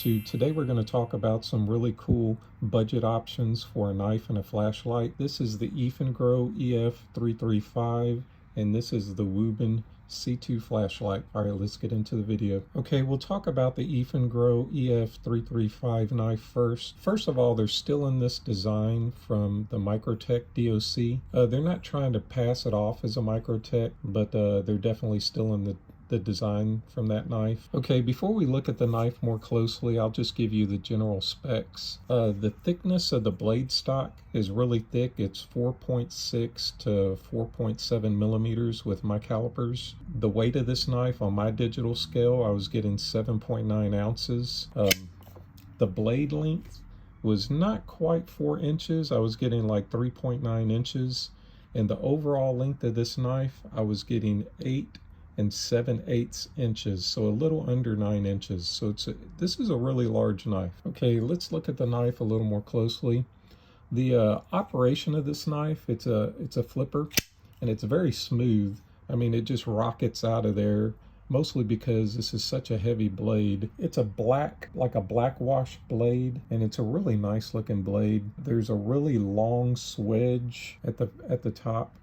YouTube. Today we're going to talk about some really cool budget options for a knife and a flashlight. This is the Eafengrow EF335 and this is the Wuben C2 flashlight. All right, let's get into the video. Okay, we'll talk about the Eafengrow EF335 knife first. First of all, they're still in this design from the Microtech DOC. They're not trying to pass it off as a Microtech, but they're definitely still in the design from that knife. Okay, before we look at the knife more closely, I'll just give you the general specs. The thickness of the blade stock is really thick. It's 4.6 to 4.7 millimeters with my calipers. The weight of this knife on my digital scale, I was getting 7.9 ounces. The blade length was not quite 4 inches. I was getting like 3.9 inches. And the overall length of this knife, I was getting 8 7/8 inches, so a little under 9 inches. So this is a really large knife. Okay, let's look at the knife a little more closely. The operation of this knife, it's a flipper, and it's very smooth. I mean, it just rockets out of there, mostly because this is such a heavy blade. It's a black, like a black wash blade, and it's a really nice looking blade. There's a really long swedge at the top.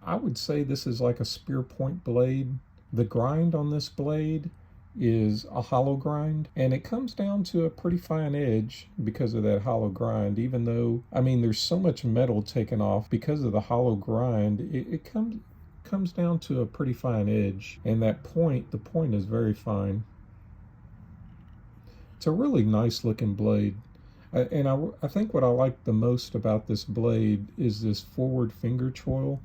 I would say this is like a spear point blade. The grind on this blade is a hollow grind, and it comes down to a pretty fine edge because of that hollow grind. Even though, I mean, there's so much metal taken off because of the hollow grind, it comes down to a pretty fine edge, and the point is very fine. It's a really nice looking blade. And I think what I like the most about this blade is this forward finger choil.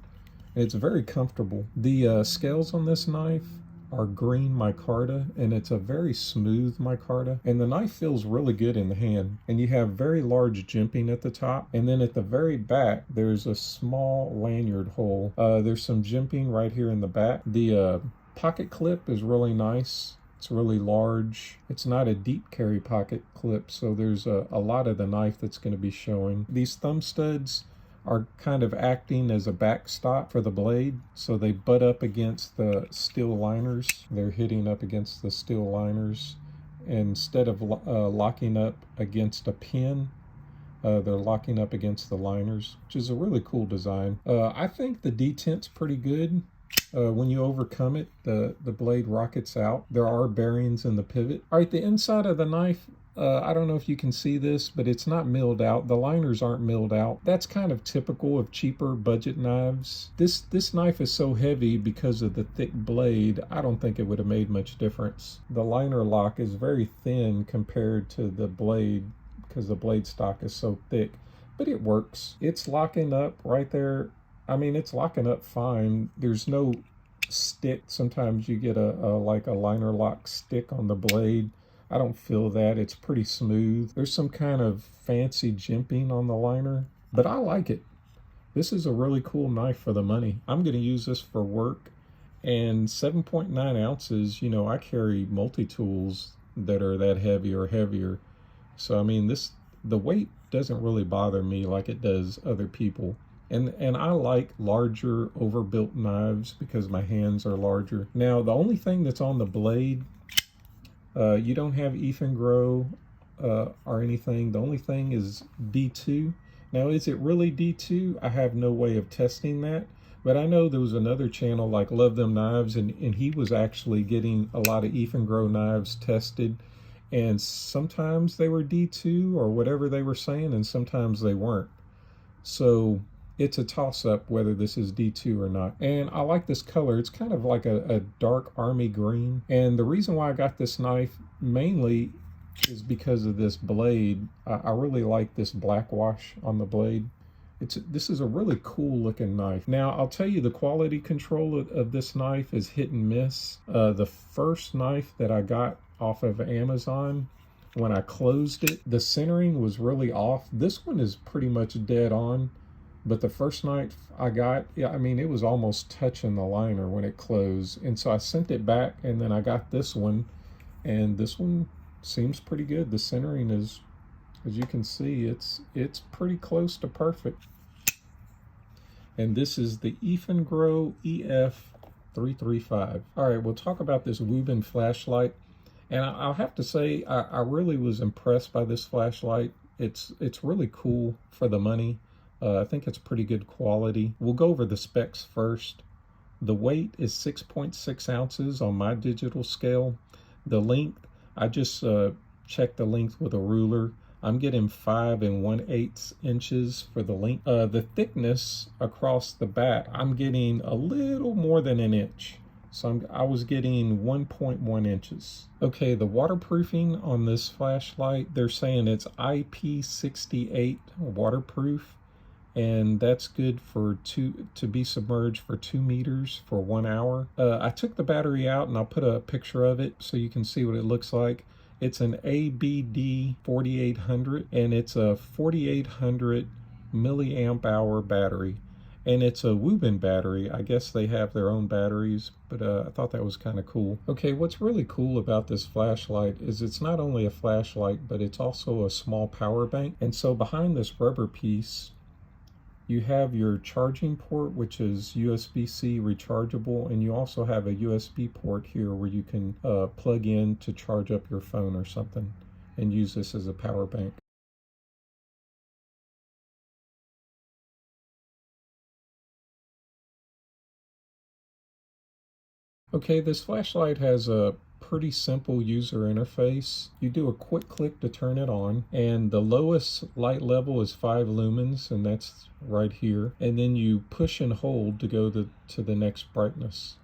It's very comfortable. The scales on this knife are green micarta, and it's a very smooth micarta, and the knife feels really good in the hand. And you have very large jimping at the top, and then at the very back there's a small lanyard hole. There's some jimping right here in the back. The pocket clip is really nice. It's really large. It's not a deep carry pocket clip, so there's a lot of the knife that's going to be showing. These thumb studs are kind of acting as a backstop for the blade, so they butt up against the steel liners. They're hitting up against the steel liners. Instead of locking up against a pin, they're locking up against the liners, which is a really cool design. I think the detent's pretty good. When you overcome it, the blade rockets out. There are bearings in the pivot. All right, the inside of the knife, I don't know if you can see this, but it's not milled out. The liners aren't milled out. That's kind of typical of cheaper budget knives. This knife is so heavy because of the thick blade, I don't think it would have made much difference. The liner lock is very thin compared to the blade because the blade stock is so thick, but it works. It's locking up right there. I mean, it's locking up fine. There's no stick. Sometimes you get like a liner lock stick on the blade. I don't feel that. It's pretty smooth. There's some kind of fancy jimping on the liner, but I like it. This is a really cool knife for the money. I'm going to use this for work, and 7.9 ounces, you know, I carry multi-tools that are that heavy or heavier. So, I mean, the weight doesn't really bother me like it does other people. And I like larger overbuilt knives because my hands are larger. Now, the only thing that's on the blade, you don't have Eafengrow or anything. The only thing is D2. Now, is it really D2? I have no way of testing that. But I know there was another channel like Love Them Knives, and he was actually getting a lot of Eafengrow knives tested. And sometimes they were D2 or whatever they were saying, and sometimes they weren't. So it's a toss-up whether this is D2 or not. And I like this color. It's kind of like a dark army green. And the reason why I got this knife mainly is because of this blade. I really like this black wash on the blade. This is a really cool looking knife. Now, I'll tell you, the quality control of this knife is hit and miss. The first knife that I got off of Amazon, when I closed it, the centering was really off. This one is pretty much dead on. But the first knife I got, yeah, I mean, it was almost touching the liner when it closed. And so I sent it back, and then I got this one, and this one seems pretty good. The centering is, as you can see, it's pretty close to perfect. And this is the Eafengrow EF335. All right, we'll talk about this Wuben flashlight. And I'll have to say, I really was impressed by this flashlight. It's really cool for the money. I think it's pretty good quality. We'll go over the specs first. The weight is 6.6 ounces on my digital scale. The length, I just checked the length with a ruler. I'm getting 5 1/8 inches for the length. The thickness across the back, I'm getting a little more than an inch. So I was getting 1.1 inches. Okay, the waterproofing on this flashlight, they're saying it's IP68 waterproof, and that's good for to be submerged for 2 meters for 1 hour. I took the battery out and I'll put a picture of it so you can see what it looks like. It's an ABD 4800 and it's a 4800 milliamp hour battery. And it's a Wuben battery. I guess they have their own batteries, but I thought that was kind of cool. Okay, what's really cool about this flashlight is it's not only a flashlight, but it's also a small power bank. And so behind this rubber piece, you have your charging port, which is USB-C rechargeable, and you also have a USB port here where you can plug in to charge up your phone or something and use this as a power bank. Okay, this flashlight has a pretty simple user interface. You do a quick click to turn it on, and the lowest light level is 5 lumens, and that's right here. And then you push and hold to go to the next brightness.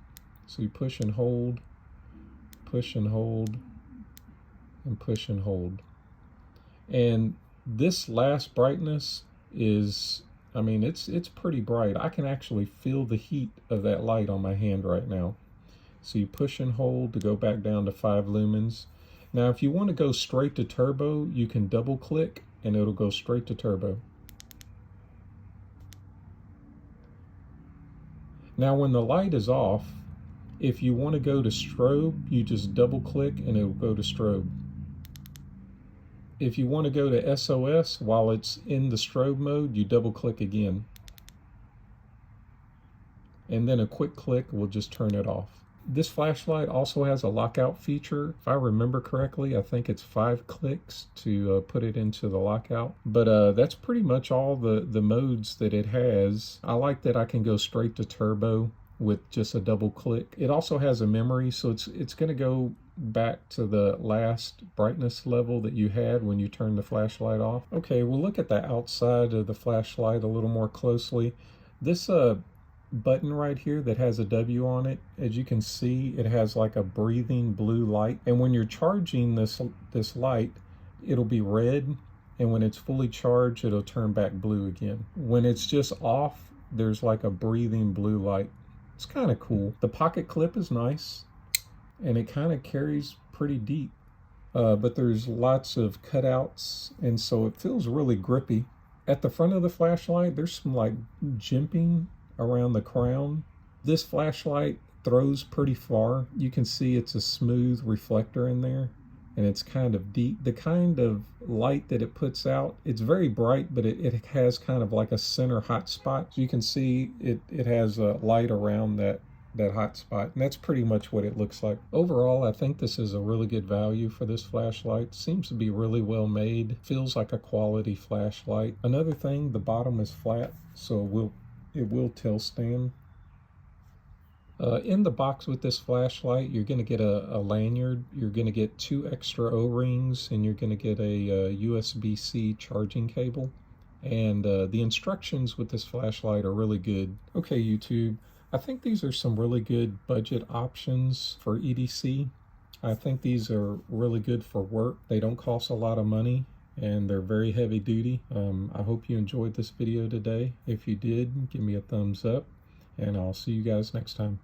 So you push and hold, push and hold, and push and hold. And this last brightness is, I mean, it's pretty bright. I can actually feel the heat of that light on my hand right now. So you push and hold to go back down to 5 lumens. Now, if you want to go straight to turbo, you can double click and it'll go straight to turbo. Now, when the light is off, if you want to go to strobe, you just double click and it'll go to strobe. If you want to go to SOS while it's in the strobe mode, you double click again. And then a quick click will just turn it off. This flashlight also has a lockout feature. If I remember correctly, I think it's 5 clicks to put it into the lockout. But that's pretty much all the modes that it has. I like that I can go straight to turbo with just a double click. It also has a memory, so it's going to go back to the last brightness level that you had when you turned the flashlight off. Okay, we'll look at the outside of the flashlight a little more closely. This button right here that has a W on it, as you can see, it has like a breathing blue light, and when you're charging this light, it'll be red, and when it's fully charged, it'll turn back blue again. When it's just off, there's like a breathing blue light. It's kind of cool. The pocket clip is nice, and it kind of carries pretty deep, but there's lots of cutouts, and so it feels really grippy. At the front of the flashlight, there's some like jimping around the crown. This flashlight throws pretty far. You can see it's a smooth reflector in there, and it's kind of deep. The kind of light that it puts out, it's very bright, but it has kind of like a center hot spot. So you can see it has a light around that hot spot, and that's pretty much what it looks like. Overall, I think this is a really good value for this flashlight. Seems to be really well made. Feels like a quality flashlight. Another thing, the bottom is flat, so it will tilt stand. In the box with this flashlight, you're going to get a lanyard, you're going to get 2 extra O-rings, and you're going to get a USB-C charging cable. And the instructions with this flashlight are really good. Okay, YouTube, I think these are some really good budget options for EDC. I think these are really good for work. They don't cost a lot of money, and they're very heavy duty. I hope you enjoyed this video today. If you did, give me a thumbs up, and I'll see you guys next time.